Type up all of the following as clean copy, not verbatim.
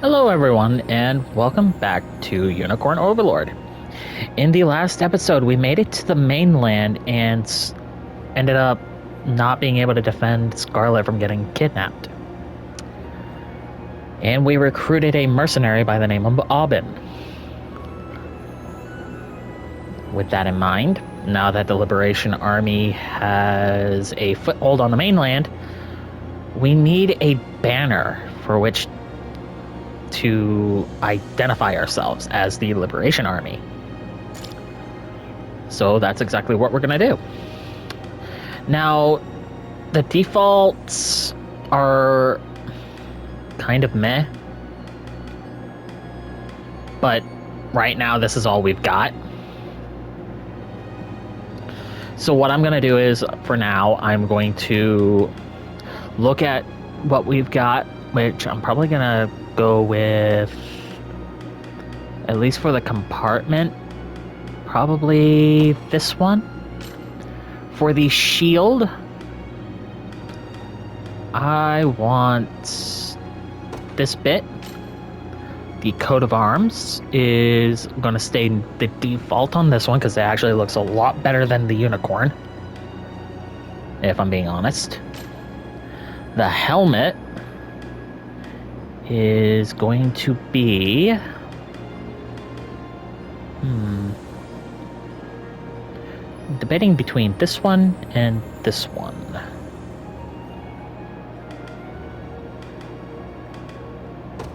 Hello, everyone, and welcome back to Unicorn Overlord. In the last episode, we made it to the mainland and ended up not being able to defend Scarlet from getting kidnapped. And we recruited a mercenary by the name of Aubin. With that in mind, now that the Liberation Army has a foothold on the mainland, we need a banner for which to identify ourselves as the Liberation Army. So that's exactly what we're going to do. Now, the defaults are kind of meh, but right now this is all we've got. So what I'm going to do is, for now, I'm going to look at what we've got, which I'm probably going to go with, at least for the compartment, probably this one. For the shield, I want this bit. The coat of arms is going to stay the default on this one because it actually looks a lot better than the unicorn, if I'm being honest. The helmet is going to be... debating between this one and this one.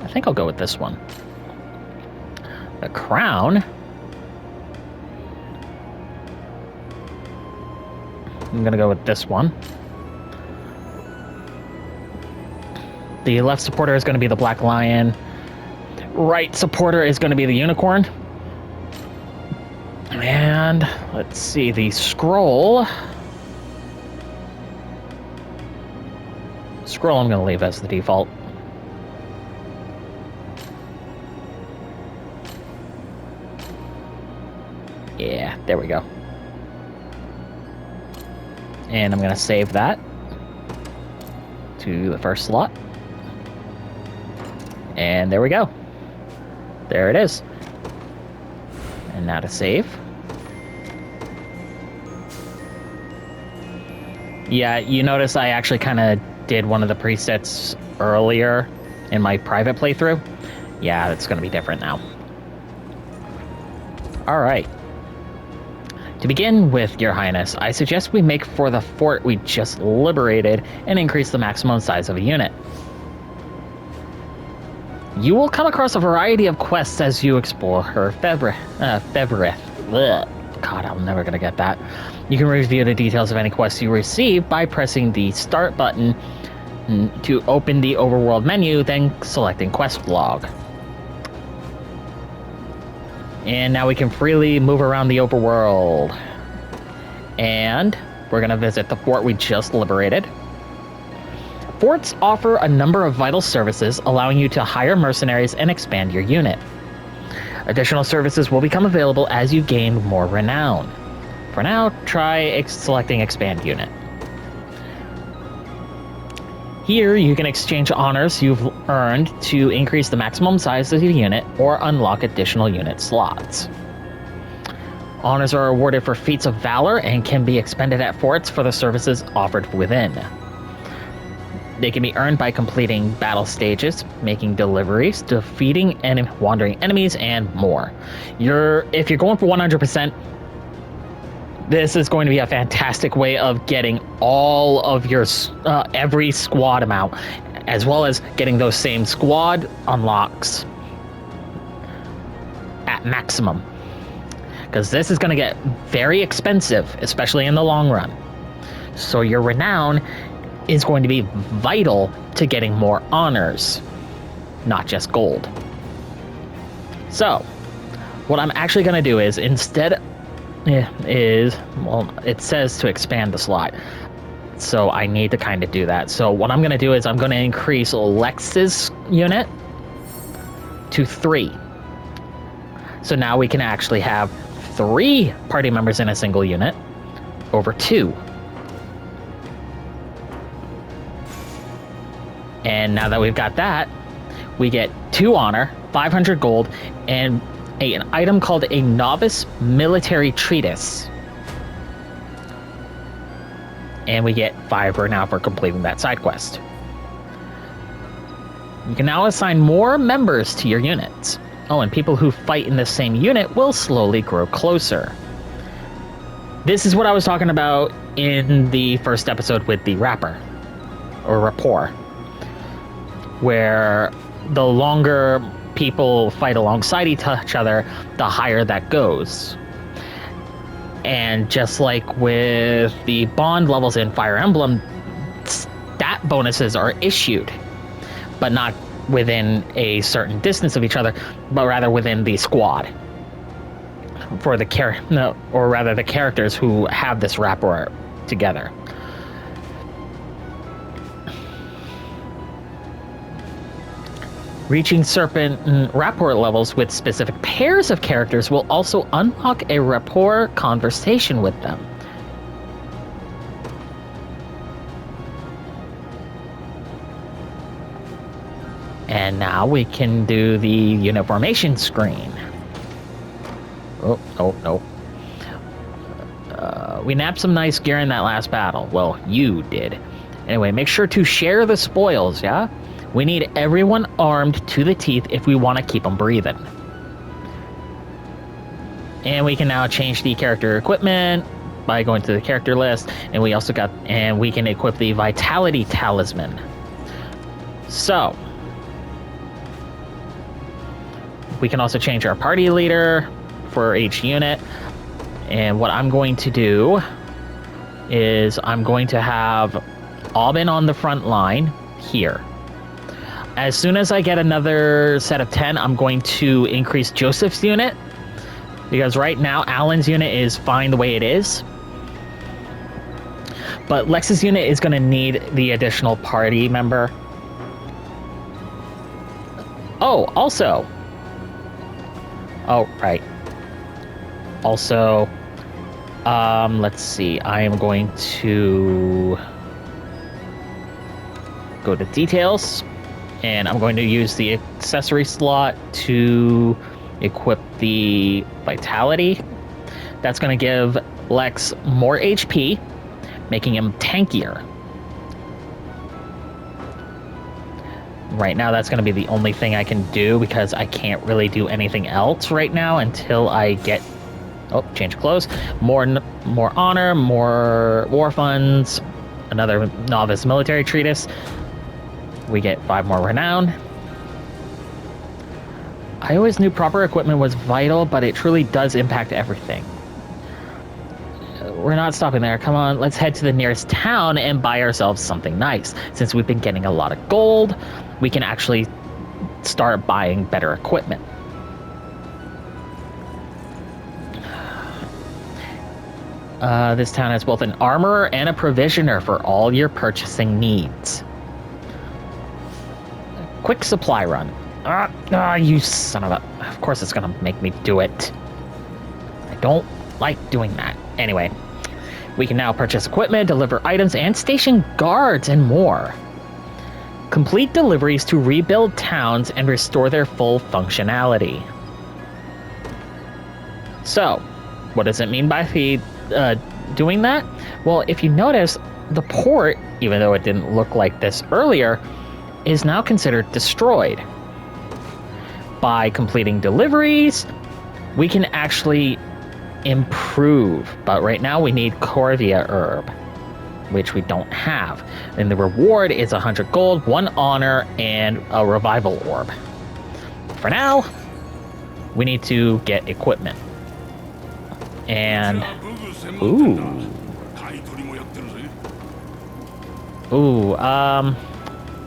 I think I'll go with this one. The crown, I'm gonna go with this one. The left supporter is going to be the Black Lion. Right supporter is going to be the Unicorn. And let's see, the scroll. Scroll I'm going to leave as the default. Yeah, there we go. And I'm going to save that to the first slot. And there we go. There it is. And now to save. Yeah, you notice I actually kind of did one of the presets earlier in my private playthrough. Yeah, it's going to be different now. Alright. To begin with, Your Highness, I suggest we make for the fort we just liberated and increase the maximum size of a unit. You will come across a variety of quests as you explore her Fevrith. God, I'm never gonna get that. You can review the details of any quests you receive by pressing the Start button to open the Overworld menu, then selecting Quest Log. And now we can freely move around the Overworld. And we're gonna visit the fort we just liberated. Forts offer a number of vital services, allowing you to hire mercenaries and expand your unit. Additional services will become available as you gain more renown. For now, try selecting Expand Unit. Here, you can exchange honors you've earned to increase the maximum size of your unit or unlock additional unit slots. Honors are awarded for feats of valor and can be expended at forts for the services offered within. They can be earned by completing battle stages, making deliveries, defeating wandering enemies, and more. If you're going for 100%, this is going to be a fantastic way of getting all of your every squad amount, as well as getting those same squad unlocks at maximum. Because this is going to get very expensive, especially in the long run. So your renown is going to be vital to getting more honors, not just gold. So, what I'm actually going to do is, instead it says to expand the slot. So I need to kind of do that. So what I'm going to do is I'm going to increase Lex's unit to 3. So now we can actually have 3 party members in a single unit over 2. And now that we've got that, we get 2 honor, 500 gold, and an item called a novice military treatise. And we get 5 for now for completing that side quest. You can now assign more members to your units. Oh, and people who fight in the same unit will slowly grow closer. This is what I was talking about in the first episode with the rapport, where the longer people fight alongside each other, the higher that goes. And just like with the bond levels in Fire Emblem, stat bonuses are issued, but not within a certain distance of each other, but rather within the squad. For the the characters who have this rapport together. Reaching certain rapport levels with specific pairs of characters will also unlock a rapport conversation with them. And now we can do the unit formation screen. Oh, no. We nabbed some nice gear in that last battle. Well, you did. Anyway, make sure to share the spoils, yeah? We need everyone armed to the teeth if we want to keep them breathing. And we can now change the character equipment by going to the character list, and we can equip the Vitality Talisman. So, we can also change our party leader for each unit. And what I'm going to do is I'm going to have Aubin on the front line here. As soon as I get another set of 10, I'm going to increase Joseph's unit, because right now Alan's unit is fine the way it is. But Lex's unit is going to need the additional party member. Oh, also. Oh, right. Also, let's see. I am going to go to details, and I'm going to use the accessory slot to equip the Vitality. That's going to give Lex more HP, making him tankier. Right now, that's going to be the only thing I can do, because I can't really do anything else right now until I get... Oh, change clothes. More honor, more war funds, another novice military treatise. We get 5 more renown. I always knew proper equipment was vital, but it truly does impact everything. We're not stopping there. Come on, let's head to the nearest town and buy ourselves something nice. Since we've been getting a lot of gold, we can actually start buying better equipment. This town has both an armorer and a provisioner for all your purchasing needs. Quick supply run. You son of a... Of course it's gonna make me do it. I don't like doing that. Anyway, we can now purchase equipment, deliver items, and station guards and more. Complete deliveries to rebuild towns and restore their full functionality. So, what does it mean by doing that? Well, if you notice, the port, even though it didn't look like this earlier, is now considered destroyed. By completing deliveries, we can actually improve, but right now we need Corvia herb, which we don't have, and the reward is 100 gold, 1 honor, and a revival orb. For now, we need to get equipment. And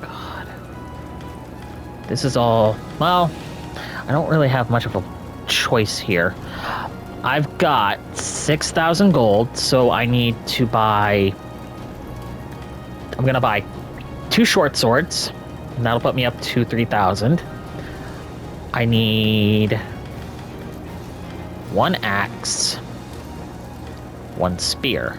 God, this is all, well, I don't really have much of a choice here. I've got 6,000 gold, so I need to buy... I'm gonna buy 2 short swords, and that'll put me up to 3,000. I need 1 axe, 1 spear.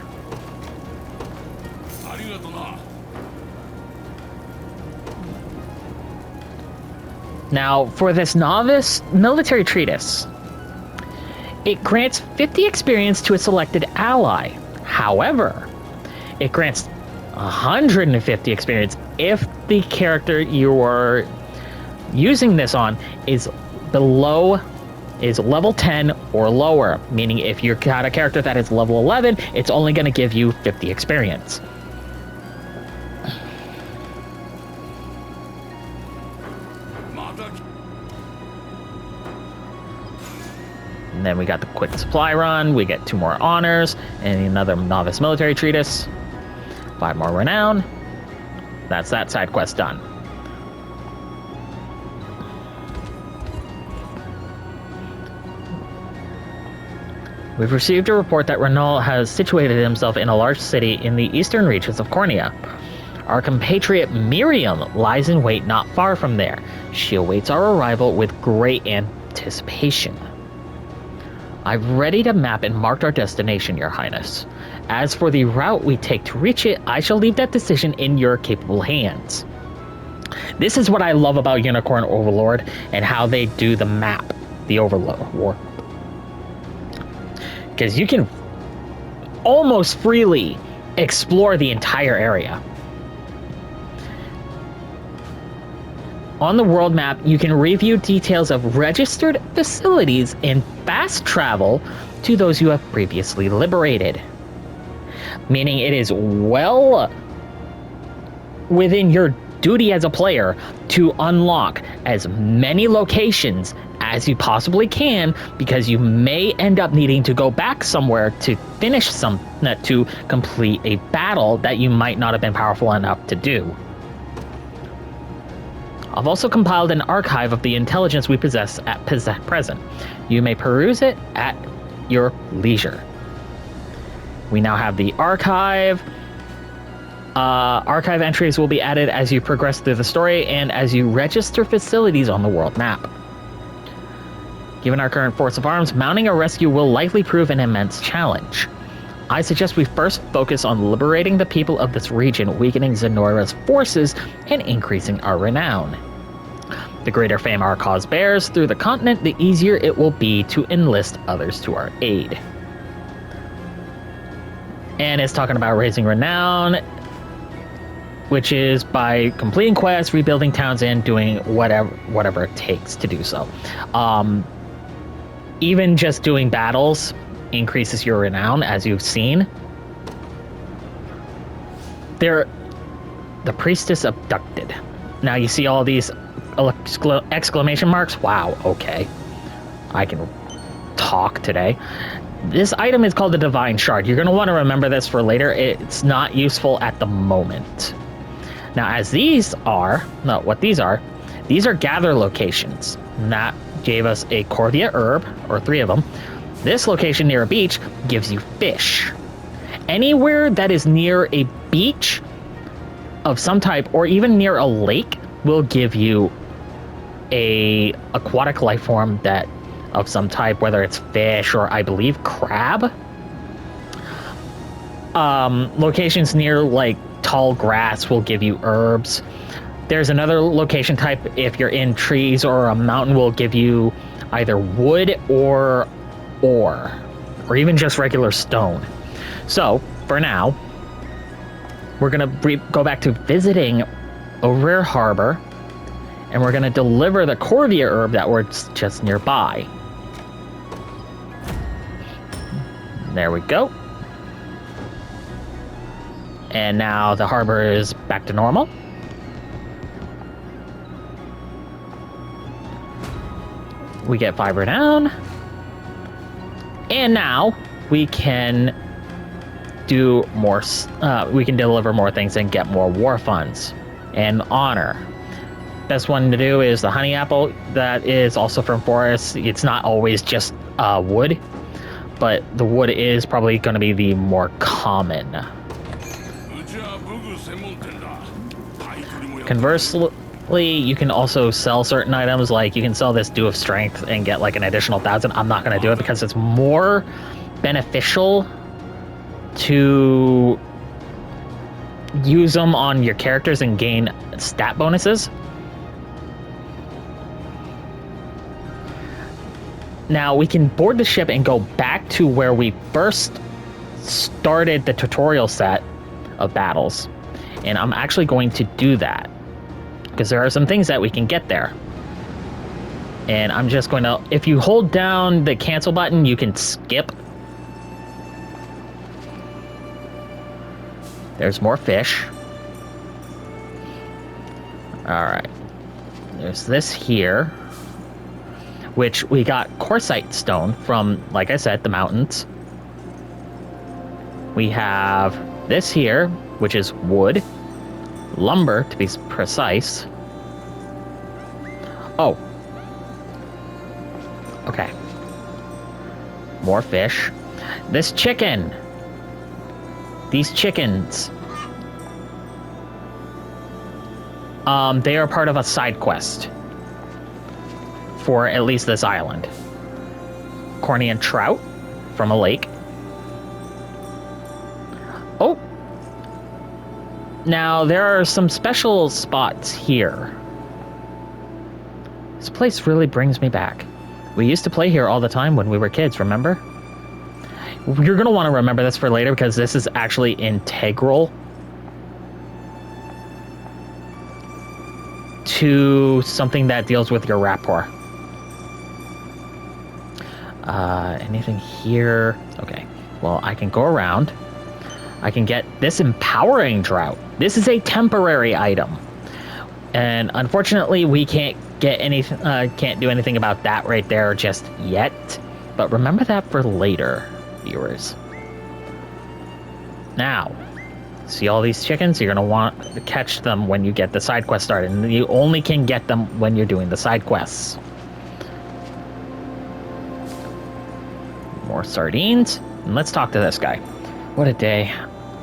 Now, for this novice military treatise, it grants 50 experience to a selected ally. However, it grants 150 experience if the character you are using this on is level 10 or lower, meaning if you've got a character that is level 11, it's only going to give you 50 experience. And then we got the quick supply run, we get 2 more honors, and another novice military treatise, 5 more renown. That's that side quest done. We've received a report that Renault has situated himself in a large city in the eastern reaches of Cornea. Our compatriot Miriam lies in wait not far from there. She awaits our arrival with great anticipation. I've readied a map and marked our destination, Your Highness. As for the route we take to reach it, I shall leave that decision in your capable hands. This is what I love about Unicorn Overlord and how they do the map, the Overlord. Because you can almost freely explore the entire area. On the world map, you can review details of registered facilities and fast travel to those you have previously liberated. Meaning it is well within your duty as a player to unlock as many locations as you possibly can, because you may end up needing to go back somewhere to finish to complete a battle that you might not have been powerful enough to do. I've also compiled an archive of the intelligence we possess at present. You may peruse it at your leisure. We now have the archive. Archive entries will be added as you progress through the story and as you register facilities on the world map. Given our current force of arms, mounting a rescue will likely prove an immense challenge. I suggest we first focus on liberating the people of this region, weakening Zenora's forces, and increasing our renown. The greater fame our cause bears through the continent, the easier it will be to enlist others to our aid. And it's talking about raising renown, which is by completing quests, rebuilding towns, and doing whatever it takes to do so. Even just doing battles increases your renown, as you've seen. The priestess abducted. Now you see all these exclamation marks. Wow, okay. I can talk today. This item is called the Divine Shard. You're going to want to remember this for later. It's not useful at the moment. Now, as these are gather locations. And that gave us a Corvia herb, or 3 of them. This location near a beach gives you fish. Anywhere that is near a beach of some type, or even near a lake, will give you a aquatic life form that of some type, whether it's fish or I believe crab. Locations near like tall grass will give you herbs. There's another location type, if you're in trees or a mountain, will give you either wood or ore, or even just regular stone. So, for now, we're going to go back to visiting Overlord Harbor, and we're going to deliver the Corvia herb that was just nearby. There we go. And now the harbor is back to normal. We get 5 renown. And now we can do more, we can deliver more things and get more war funds and honor. Best one to do is the honey apple. That is also from forests. It's not always just wood, but the wood is probably going to be the more common. Conversely, you can also sell certain items, like you can sell this Dew of Strength and get like an additional 1,000. I'm not going to do it because it's more beneficial to use them on your characters and gain stat bonuses. Now we can board the ship and go back to where we first started the tutorial set of battles. And I'm actually going to do that because there are some things that we can get there. And I'm just going to, if you hold down the cancel button, you can skip. There's more fish. All right. There's this here, which we got quartzite stone from, like I said, the mountains. We have this here, which is wood, lumber to be precise. Oh. Okay. More fish. This chicken. These chickens. They are part of a side quest for at least this island. Cornean trout from a lake. Oh. Now, there are some special spots here. This place really brings me back. We used to play here all the time when we were kids, remember? You're going to want to remember this for later because this is actually integral to something that deals with your rapport. Anything here? Okay. Well, I can go around. I can get this empowering drought. This is a temporary item. And unfortunately, we can't get anything, can't do anything about that right there just yet. But remember that for later, viewers. Now, see all these chickens? You're going to want to catch them when you get the side quest started. And you only can get them when you're doing the side quests. More sardines. And let's talk to this guy. What a day.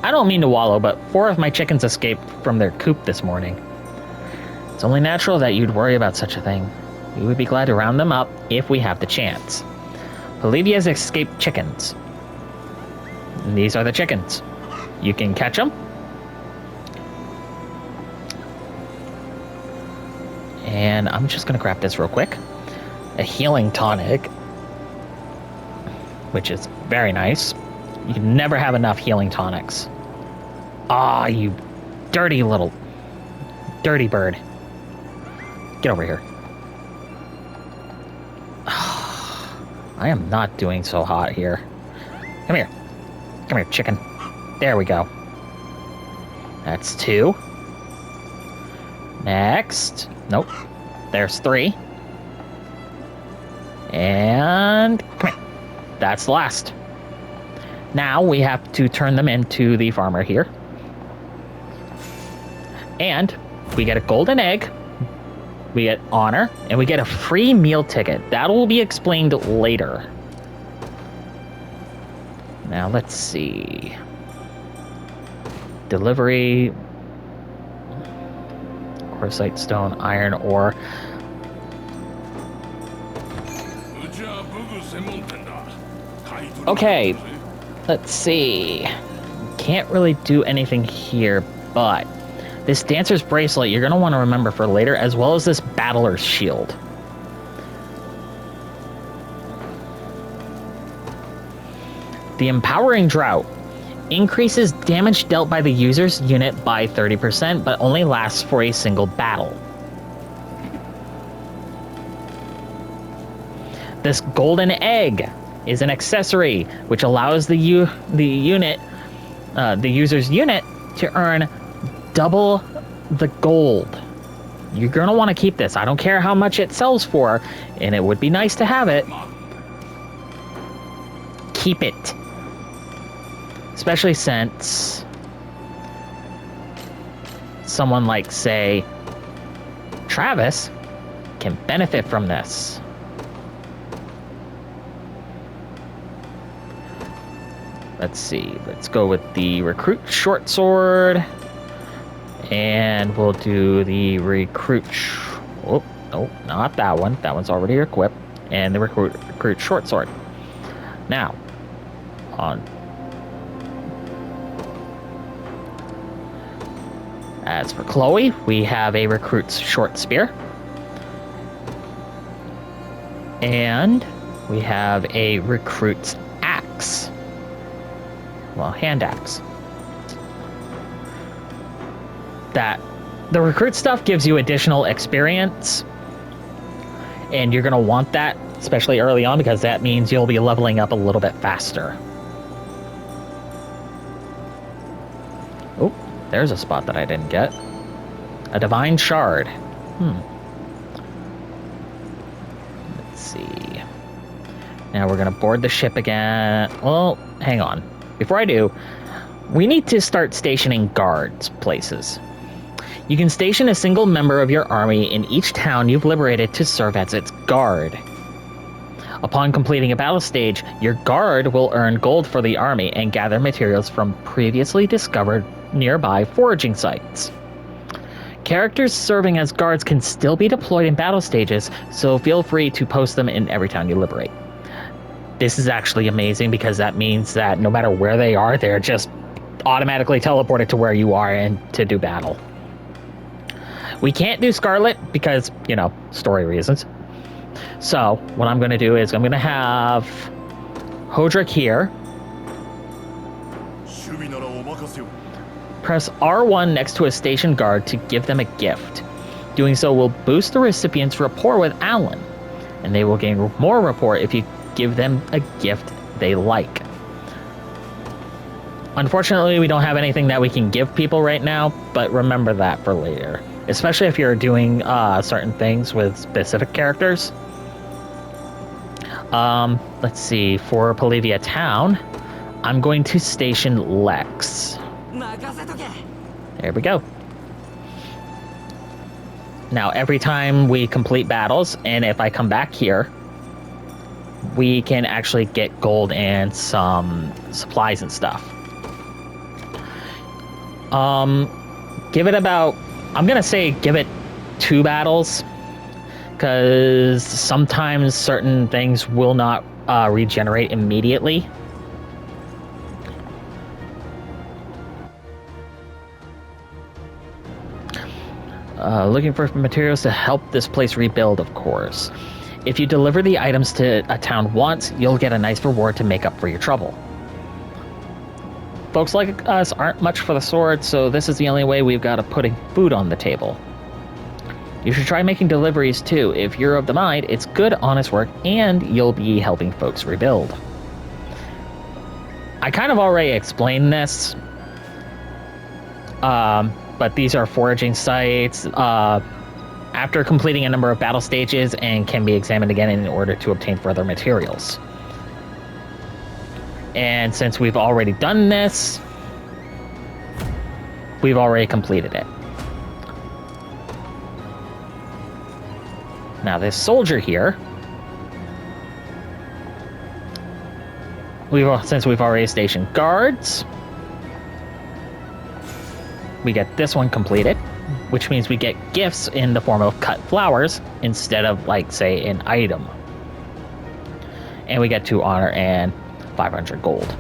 I don't mean to wallow, but 4 of my chickens escaped from their coop this morning. It's only natural that you'd worry about such a thing. We would be glad to round them up if we have the chance. Bolivia's escaped chickens. And these are the chickens. You can catch them. And I'm just going to grab this real quick. A healing tonic, which is very nice. You can never have enough healing tonics. Ah, you dirty little dirty bird. Get over here. I am not doing so hot here. Come here. Come here, chicken. There we go. That's 2. Next. Nope. There's 3. And come here. That's the last. Now we have to turn them into the farmer here. And we get a golden egg. We get honor. And we get a free meal ticket. That will be explained later. Now let's see. Delivery. Quartzite stone, iron ore. Okay. Let's see. Can't really do anything here, but this dancer's bracelet you're going to want to remember for later, as well as this battler's shield. The empowering drought increases damage dealt by the user's unit by 30%, but only lasts for a single battle. This golden egg is an accessory which allows the user's unit to earn double the gold. You're gonna want to keep this. I don't care how much it sells for, and it would be nice to have it. Keep it. Especially since someone like, say, Travis can benefit from this. Let's see. Let's go with the recruit short sword. And we'll do the recruit... Oh, no, not that one. That one's already equipped. And the recruit short sword. Now, on... As for Chloe, we have a recruit's short spear. And we have a recruit's axe. Well, hand axe. The recruit stuff gives you additional experience, and you're going to want that, especially early on, because that means you'll be leveling up a little bit faster. Oh, there's a spot that I didn't get. A divine shard. Let's see. Now we're going to board the ship again. Well, hang on. Before I do, we need to start stationing guards places. You can station a single member of your army in each town you've liberated to serve as its guard. Upon completing a battle stage, your guard will earn gold for the army and gather materials from previously discovered nearby foraging sites. Characters serving as guards can still be deployed in battle stages, so feel free to post them in every town you liberate. This is actually amazing because that means that no matter where they are, they're just automatically teleported to where you are and to do battle. We can't do Scarlet because, you know, story reasons. So what I'm going to do is I'm going to have Hodrick here. Press R1 next to a station guard to give them a gift. Doing so will boost the recipient's rapport with Alan, and they will gain more rapport if you give them a gift they like. Unfortunately, we don't have anything that we can give people right now, but remember that for later. Especially if you're doing certain things with specific characters. Let's see. For Polivia Town, I'm going to station Lex. There we go. Now, every time we complete battles, and if I come back here, we can actually get gold and some supplies and stuff. Give it about... I'm going to say give it 2 battles, because sometimes certain things will not regenerate immediately. Looking for materials to help this place rebuild, of course. If you deliver the items to a town once, you'll get a nice reward to make up for your trouble. Folks like us aren't much for the sword, so this is the only way we've got of putting food on the table. You should try making deliveries too. If you're of the mind, it's good, honest work, and you'll be helping folks rebuild. I kind of already explained this, but these are foraging sites after completing a number of battle stages and can be examined again in order to obtain further materials. And since we've already done this, we've already completed it. Now this soldier here, since we've already stationed guards, we get this one completed, which means we get gifts in the form of cut flowers instead of, like, say, an item. And we get 2 honor and 500 gold.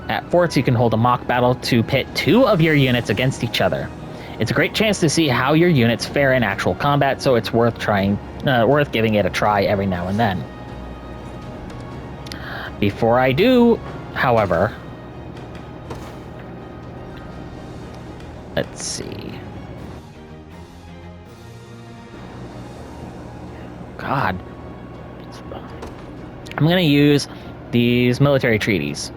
At forts, you can hold a mock battle to pit 2 of your units against each other. It's a great chance to see how your units fare in actual combat, so it's worth giving it a try every now and then. Before I do, however, let's see. God. I'm going to use these military treaties.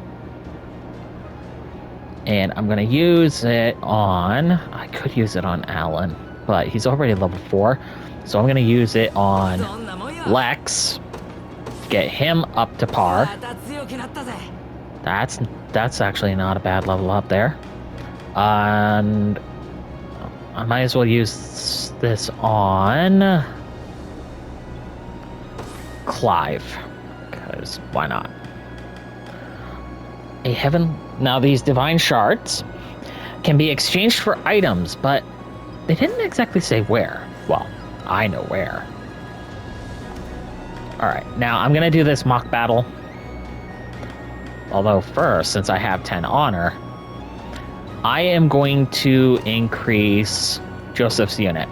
And I'm going to use it on... I could use it on Alan, but he's already level 4. So I'm going to use it on Lex. Get him up to par. That's actually not a bad level up there. And I might as well use this on Clive, because why not? Now these divine shards can be exchanged for items, but they didn't exactly say where. Well, I know where. Alright, now I'm gonna do this mock battle. Although first, since I have 10 honor, I am going to increase Joseph's unit.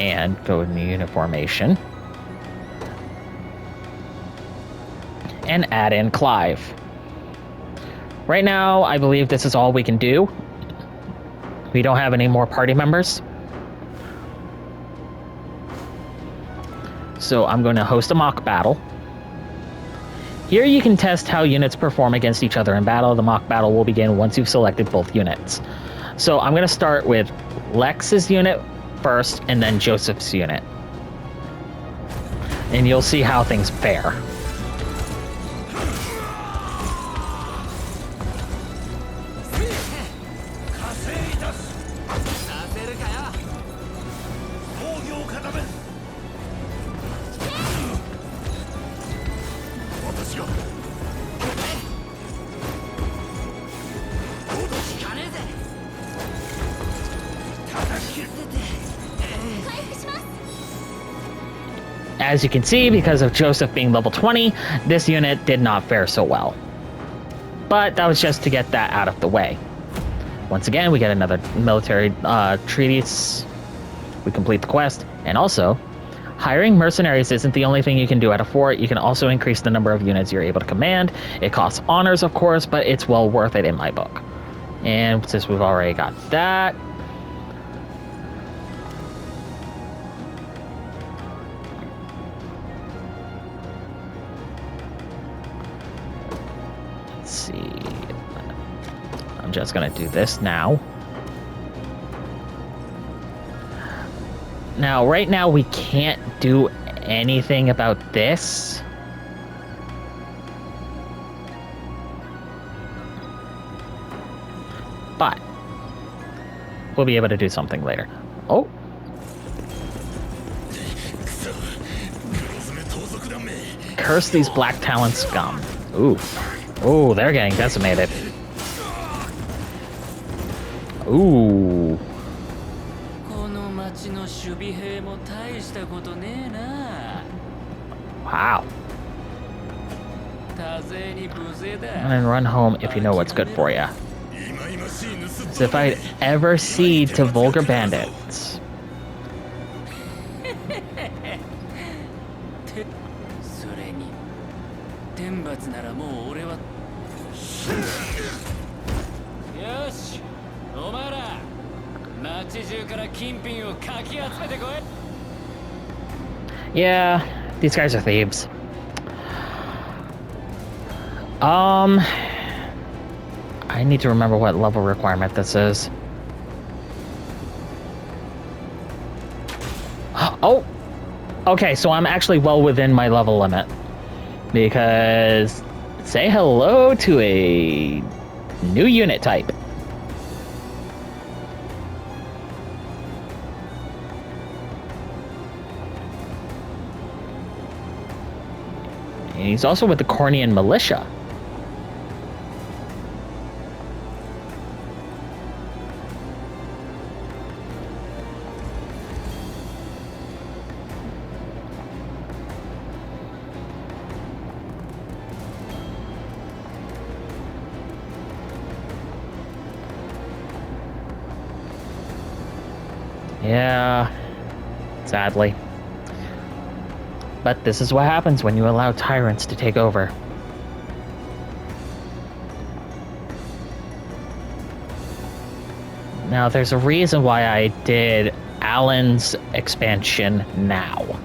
and go into unit formation. And add in Clive. Right now, I believe this is all we can do. We don't have any more party members. So I'm going to host a mock battle. Here you can test how units perform against each other in battle. The mock battle will begin once you've selected both units. So I'm going to start with Lex's unit first, and then Joseph's unit. And you'll see how things fare. As you can see, because of Joseph being level 20, this unit did not fare so well. But that was just to get that out of the way. Once again, we get another military treaties. We complete the quest. And also, hiring mercenaries isn't the only thing you can do at a fort. You can also increase the number of units you're able to command. It costs honors, of course, but it's well worth it in my book. And since we've already got that, see. I'm just gonna do this now. Now, right now, we can't do anything about this. But we'll be able to do something later. Oh. Curse these Black Talon scum. Ooh. Oh, they're getting decimated. Ooh. Wow. And run home if you know what's good for you. So if I ever cede to vulgar bandits. Yeah, these guys are thieves. I need to remember what level requirement this is. Oh! Okay, so I'm actually well within my level limit. Because say hello to a new unit type. And he's also with the Cornian Militia. Yeah, sadly. But this is what happens when you allow tyrants to take over. Now, there's a reason why I did Alan's expansion now.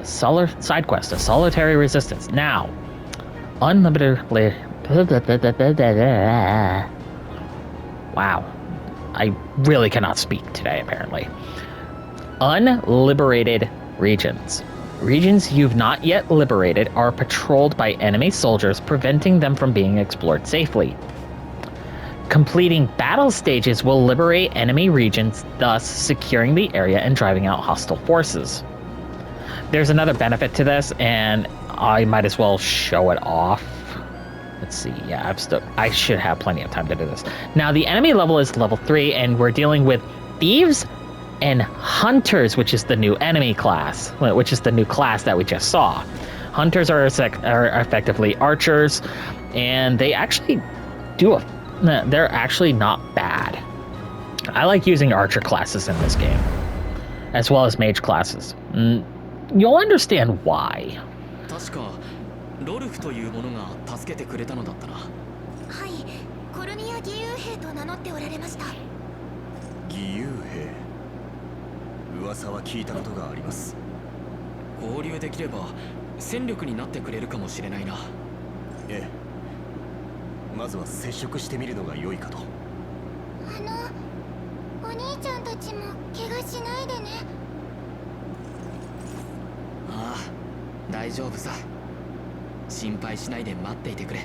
Side quest, a solitary resistance. Now, unlimited... Wow. I really cannot speak today, apparently. Unliberated regions. Regions you've not yet liberated are patrolled by enemy soldiers, preventing them from being explored safely. Completing battle stages will liberate enemy regions, thus securing the area and driving out hostile forces. There's another benefit to this, and I might as well show it off. Let's see, yeah, I should have plenty of time to do this. Now, the enemy level is level 3, and we're dealing with thieves and hunters, which is the new enemy class, which is the new class that we just saw. Hunters are effectively archers, and they actually they're actually not bad. I like using archer classes in this game, as well as mage classes. You'll understand why. 確かロルフという者が助けてくれたのだったな。はい、コルニア義勇兵と名乗っておられました。義勇兵、噂は聞いたことがあります。合流できれば戦力になってくれるかもしれないな。ええ、まずは接触してみるのが良いかと。お兄ちゃんたちも怪我しないでね。ああ、大丈夫さ。心配しないで待っていてくれ。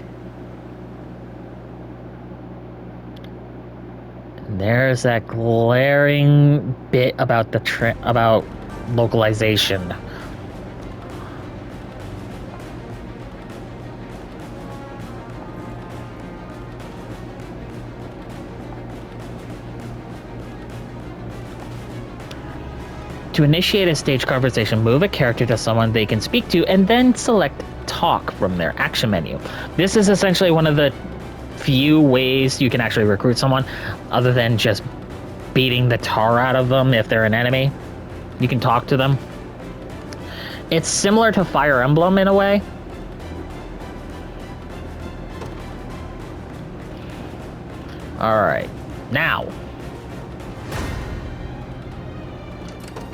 There's that glaring bit about about localization. To initiate a stage conversation, move a character to someone they can speak to, and then select Talk from their action menu. This is essentially one of the few ways you can actually recruit someone, other than just beating the tar out of them if they're an enemy. You can talk to them. It's similar to Fire Emblem in a way. Alright, now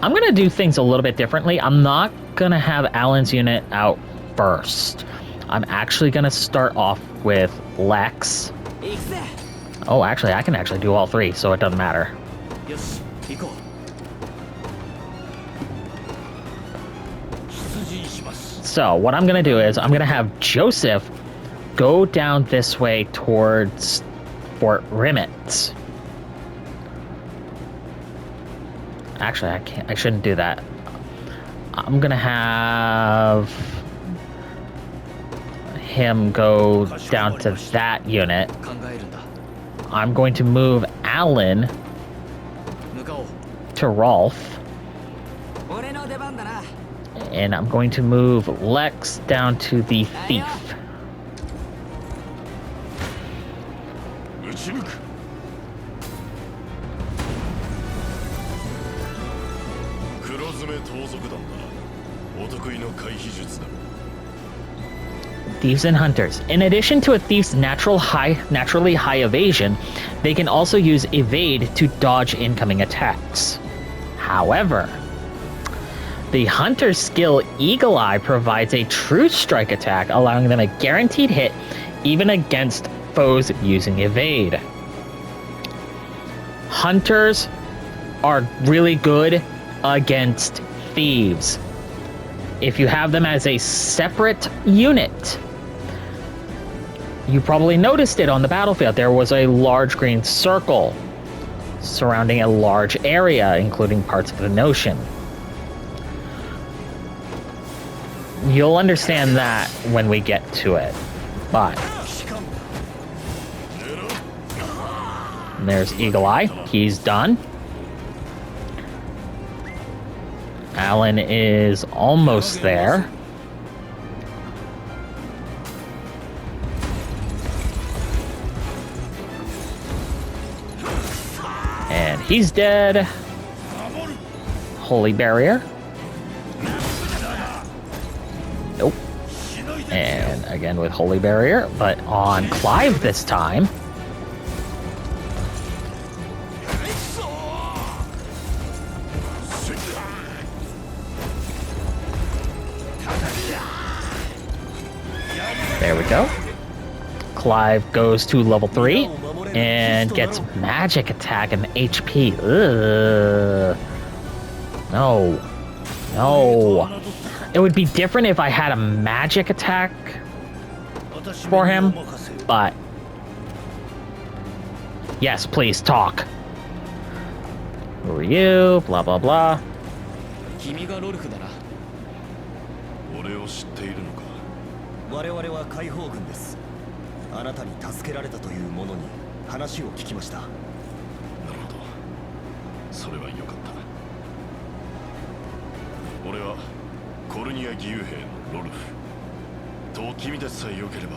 I'm gonna do things a little bit differently. I'm not gonna have Alan's unit out first. I'm actually gonna start off with Lex. Oh, actually, I can actually do all three, so it doesn't matter. So what I'm gonna do is I'm gonna have Joseph go down this way towards Fort Rimmett. Actually, I shouldn't do that. I'm gonna have him go down to that unit. I'm going to move Alan to Rolf. And I'm going to move Lex down to the Thief. Thieves and Hunters. In addition to a thief's naturally high evasion, they can also use evade to dodge incoming attacks. However, the Hunter's skill Eagle Eye provides a true strike attack, allowing them a guaranteed hit even against foes using evade. Hunters are really good against thieves. If you have them as a separate unit, you probably noticed it on the battlefield. There was a large green circle surrounding a large area, including parts of the Notion. You'll understand that when we get to it. But and there's Eagle Eye. He's done. Alan is almost there. And he's dead. Holy Barrier. Nope. And again with Holy Barrier, but on Clive this time. There we go. Clive goes to level 3 and gets magic attack and HP. Ugh. No. No. It would be different if I had a magic attack for him, but yes, please talk. Who are you? Blah, blah, blah. 我々は解放軍です。あなたに助けられたという者に話を聞きました。なるほど。それは良かった。俺はコルニア義勇兵のロルフ。と君たちさえ良ければ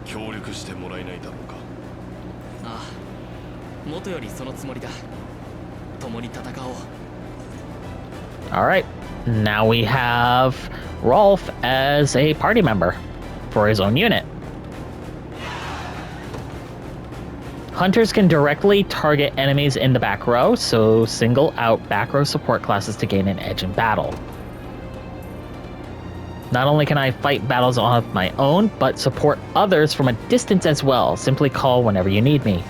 協力してもらえないだろうか。ああ、元よりそのつもりだ。共に戦おう。 Alright, now we have Rolf as a party member for his own unit. Hunters can directly target enemies in the back row, so single out back row support classes to gain an edge in battle. Not only can I fight battles on my own, but support others from a distance as well. Simply call whenever you need me.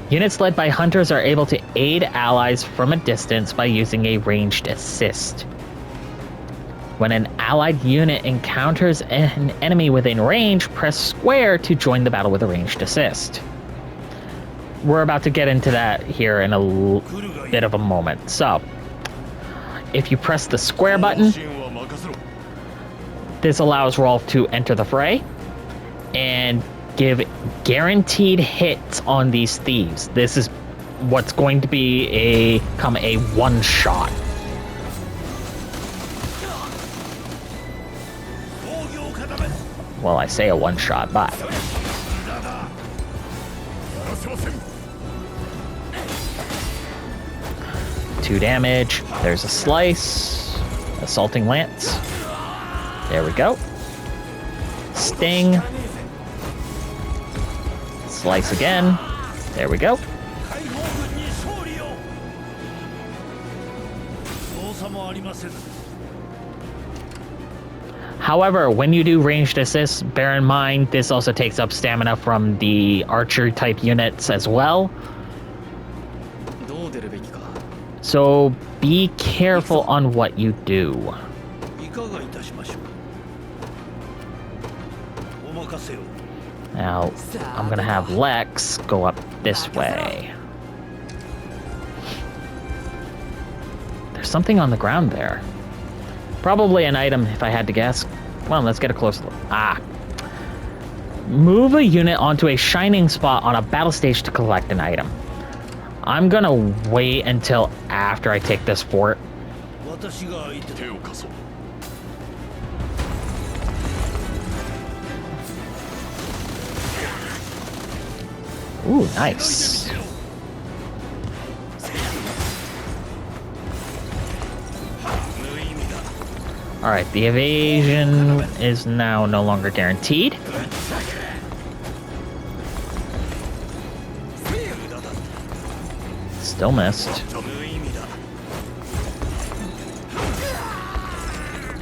Units led by hunters are able to aid allies from a distance by using a ranged assist. When an allied unit encounters an enemy within range, press square to join the battle with a ranged assist. We're about to get into that here in a bit of a moment. So, if you press the square button, this allows Rolf to enter the fray and give guaranteed hits on these thieves. This is what's going to become a one-shot. Well, I say a one-shot, but 2 damage. There's a slice. Assaulting lance. There we go. Sting. Slice again. There we go. However, when you do ranged assists, bear in mind this also takes up stamina from the archer type units as well. So be careful on what you do. Now, I'm gonna have Lex go up this way. There's something on the ground there. Probably an item, if I had to guess. Come on, let's get a closer look. Ah. Move a unit onto a shining spot on a battle stage to collect an item. I'm gonna wait until after I take this fort. Ooh, nice. Alright, the evasion is now no longer guaranteed. Still missed.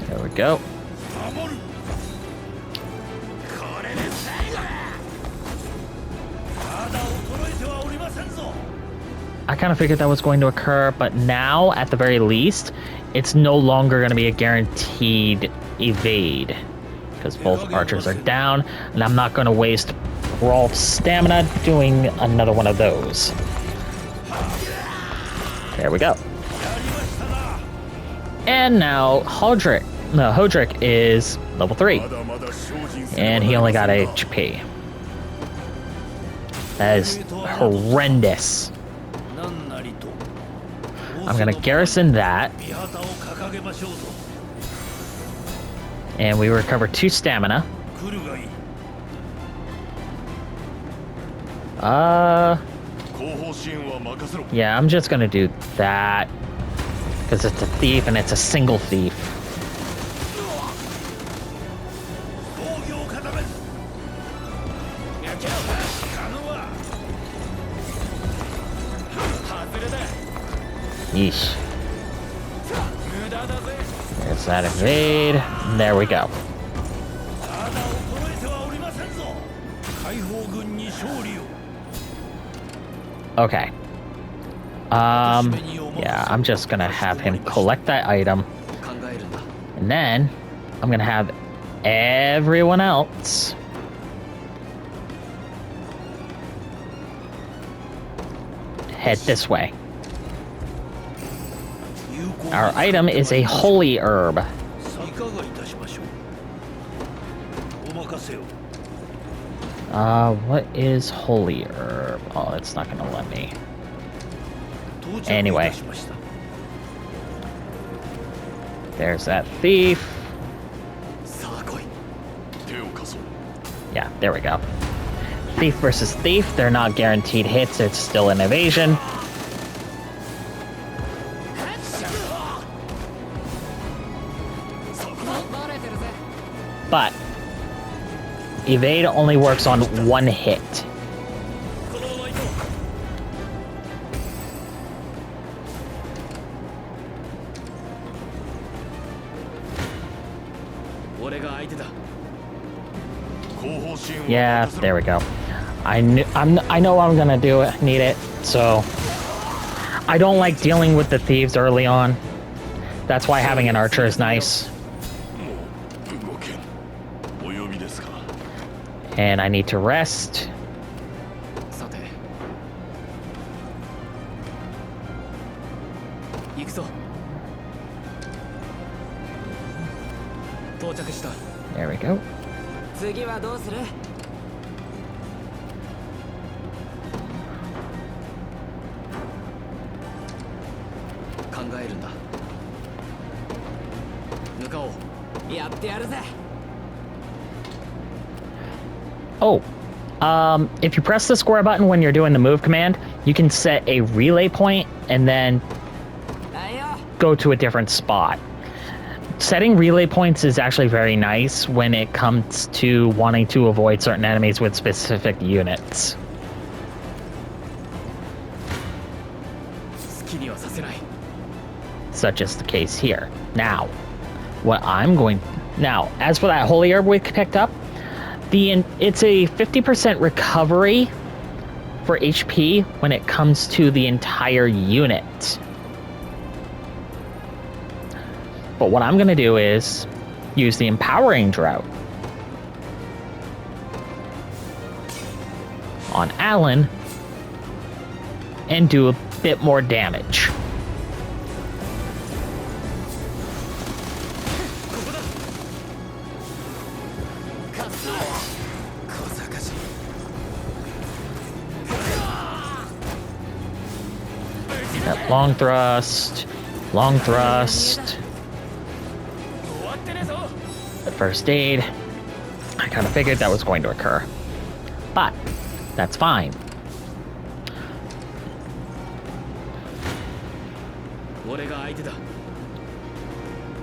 There we go. I kind of figured that was going to occur, but now, at the very least, it's no longer going to be a guaranteed evade. Because both archers are down, and I'm not going to waste Rolf's stamina doing another one of those. There we go. And now, Hodrick is level 3. And he only got HP. That is horrendous. I'm gonna garrison that. And we recover 2 stamina. Yeah, I'm just gonna do that. Because it's a thief and it's a single thief. Yeesh. There's that evade. There we go. Okay. Yeah, I'm just gonna have him collect that item. And then I'm gonna have everyone else head this way. Our item is a holy herb. What is holy herb? Oh, it's not gonna let me. Anyway. There's that thief. Yeah, there we go. thief versus thief. They're not guaranteed hits. It's still an evasion. But evade only works on one hit. Yeah, there we go. I know I'm gonna do it, need it, so I don't like dealing with the thieves early on. That's why having an archer is nice. And I need to rest. There we go. Oh, if you press the square button when you're doing the move command, you can set a relay point and then go to a different spot. Setting relay points is actually very nice when it comes to wanting to avoid certain enemies with specific units. Such as the case here. Now, as for that holy herb we picked up, it's a 50% recovery for HP when it comes to the entire unit. But what I'm going to do is use the empowering drought on Alan and do a bit more damage. That long thrust. First aid. I kind of figured that was going to occur. But that's fine.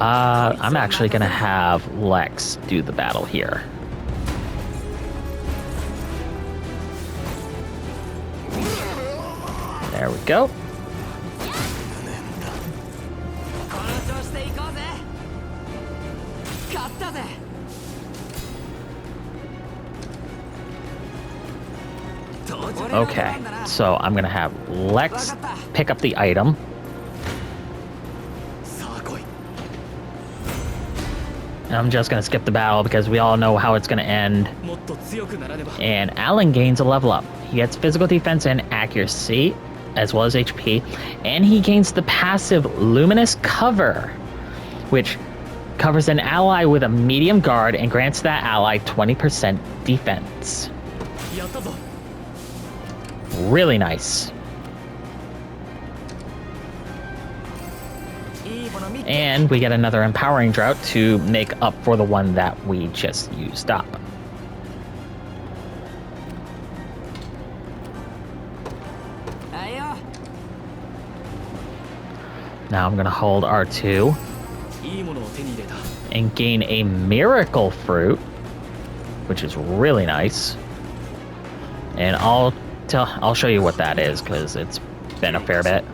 I'm actually going to have Lex do the battle here. There we go. Okay, so I'm gonna have Lex pick up the item. And I'm just gonna skip the battle because we all know how it's gonna end. And Alan gains a level up. He gets physical defense and accuracy, as well as HP, and he gains the passive Luminous Cover, which covers an ally with a medium guard and grants that ally 20% defense. Really nice. And we get another empowering drought to make up for the one that we just used up. Now I'm going to hold R2 and gain a miracle fruit, which is really nice. And I'll show you what that is because it's been a fair bit.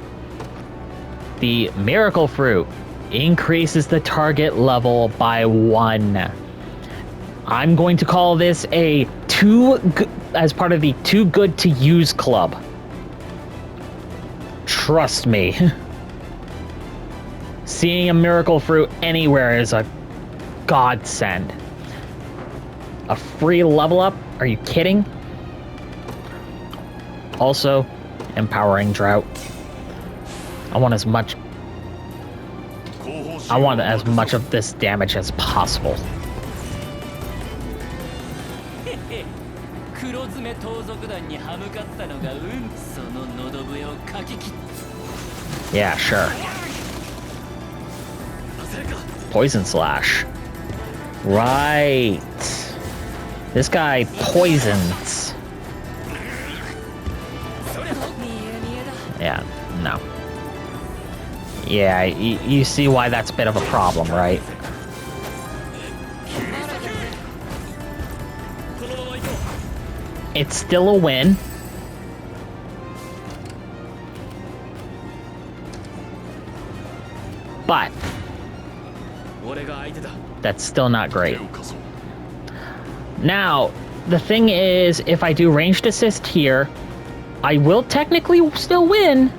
The miracle fruit increases the target level by 1. I'm going to call this as part of the too good to use club. Trust me. Seeing a miracle fruit anywhere is a godsend. A free level up? Are you kidding? Also, empowering drought. I want as much of this damage as possible. Yeah, sure. Poison slash. Right. This guy poisons. Yeah, no. Yeah, you see why that's a bit of a problem, right? It's still a win. But that's still not great. Now, the thing is, if I do ranged assist here, I will technically still win,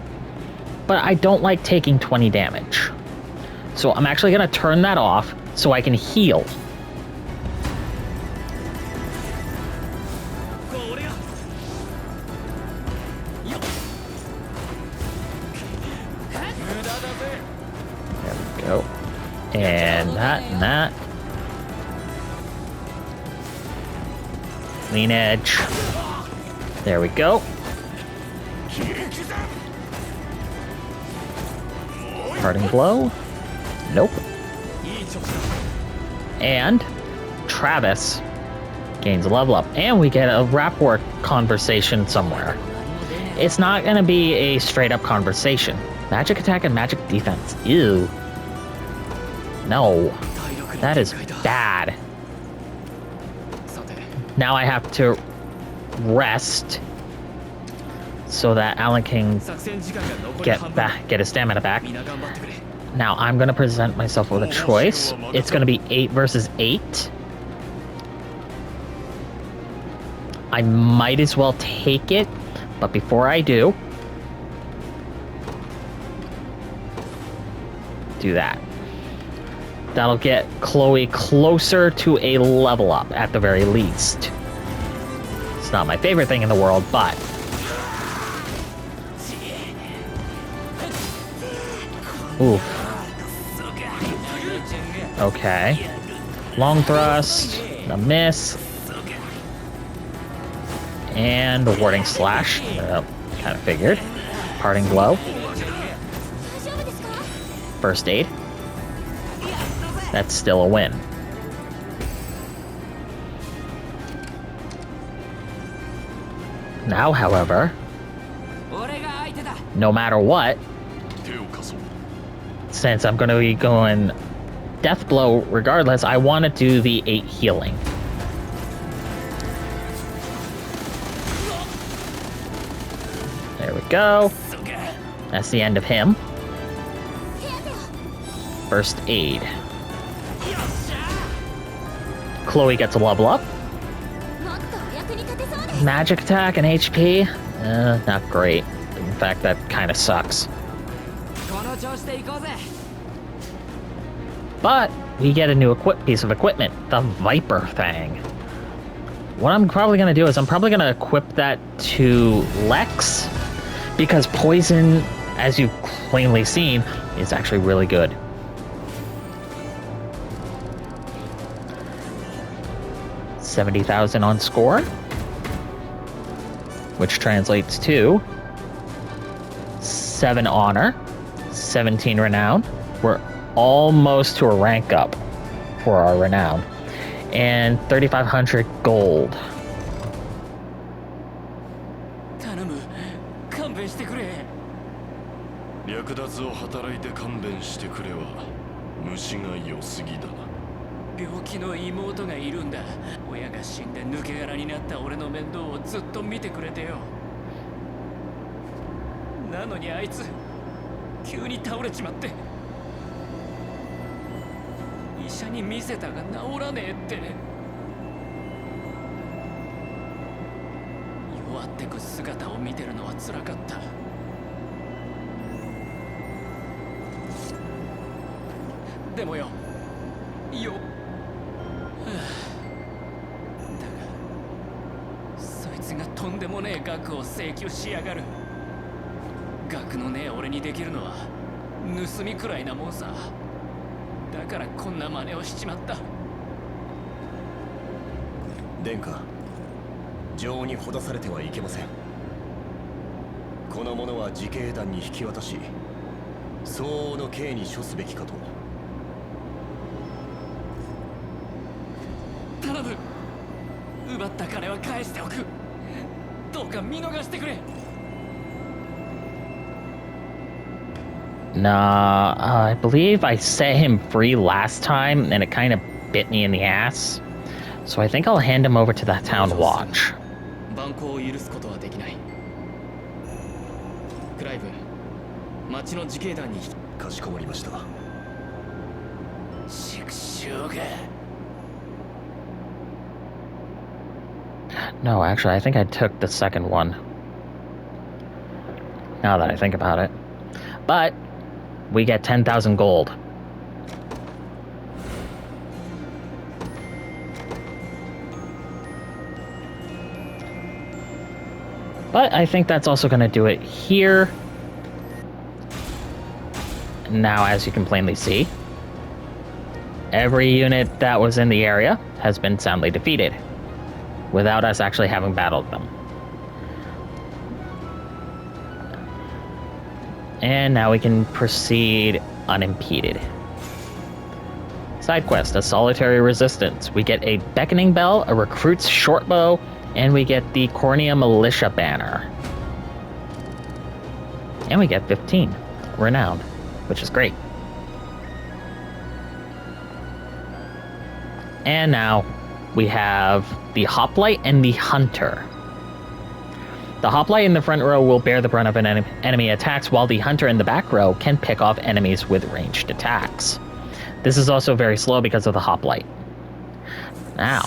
but I don't like taking 20 damage. So I'm actually going to turn that off so I can heal. There we go. And that and that. Clean edge. There we go. Parting blow. Nope. And Travis gains a level up. And we get a rapport conversation somewhere. It's not going to be a straight up conversation. Magic attack and magic defense. Ew. No. That is bad. Now I have to rest so that Alan can get his stamina back. Now I'm going to present myself with a choice. It's going to be 8 versus 8. I might as well take it, but before I do that. That'll get Chloe closer to a level up, at the very least. It's not my favorite thing in the world, but... Oof. Okay. Long thrust, a miss. And a warding slash. Kind of figured. Parting blow. First aid. That's still a win. Now, however, no matter what, since I'm going to be going death blow regardless, I want to do the 8 healing. There we go. That's the end of him. First aid. Chloe gets a level up. Magic attack and HP? Not great. In fact, that kind of sucks. But we get a new piece of equipment, the Viper thing. What I'm probably going to do is I'm probably going to equip that to Lex, because poison, as you've plainly seen, is actually really good. $70,000 on score, which translates to 7 honor, 17 renown. We're almost to a rank up for our renown, and 3,500 gold.殿下、情にほだされてはいけません。この者は自警団に引き渡し、相応の刑に処すべきかと。頼む。奪った金は返しておく。どうか見逃してくれ。Nah, I believe I set him free last time, and it kind of bit me in the ass. So I think I'll hand him over to the town watch. 蛮行を許すことはできない。クライブ、町の自警団にかしこまりました。畜生が。No, actually, I think I took the second one. Now that I think about it. But we get 10,000 gold. But I think that's also going to do it here. Now, as you can plainly see, every unit that was in the area has been soundly defeated, without us actually having battled them. And now we can proceed unimpeded. Side quest, a solitary resistance. We get a beckoning bell, a recruit's short bow, and we get the Cornea Militia banner. And we get 15, renowned, which is great. And now we have the Hoplite and the Hunter. The Hoplite in the front row will bear the brunt of an enemy attacks, while the Hunter in the back row can pick off enemies with ranged attacks. This is also very slow because of the Hoplite. Now,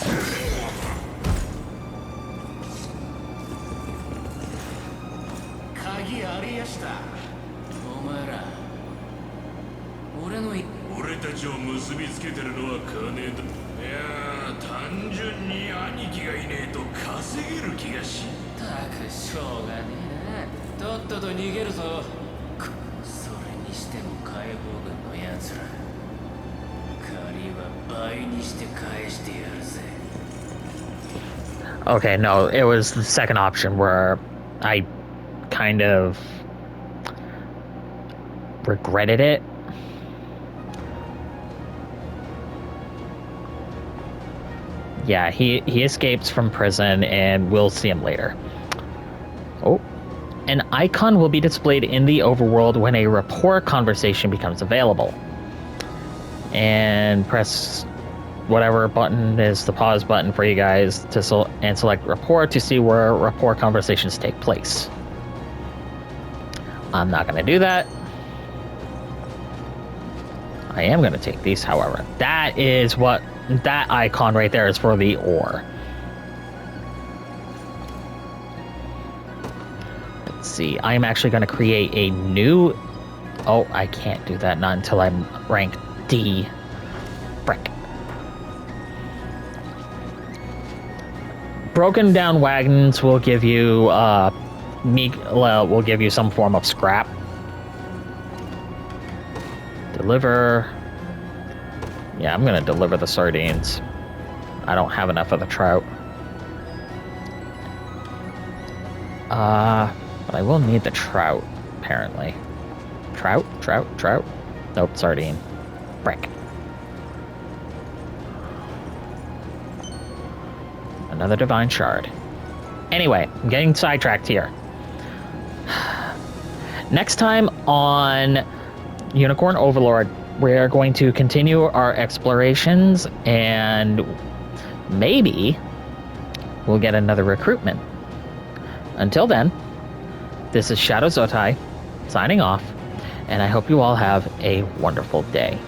okay, no, it was the second option where I kind of regretted it. Yeah, he escapes from prison, and we'll see him later. Oh, an icon will be displayed in the overworld when a rapport conversation becomes available. And press whatever button is the pause button for you guys to select rapport to see where rapport conversations take place. I'm not going to do that. I am going to take these, however. That is what that icon right there is for, the ore. Let's see. I'm actually going to create a new... Oh, I can't do that, not until I'm rank D. Frick. Broken down wagons will give you will give you some form of scrap. Deliver. Yeah, I'm gonna deliver the sardines. I don't have enough of the trout. But I will need the trout, apparently. Trout? Nope, sardine. Frick. Another divine shard. Anyway, I'm getting sidetracked here. Next time on Unicorn Overlord, we're going to continue our explorations, and maybe we'll get another recruitment. Until then, this is Shadow Zotai signing off, and I hope you all have a wonderful day.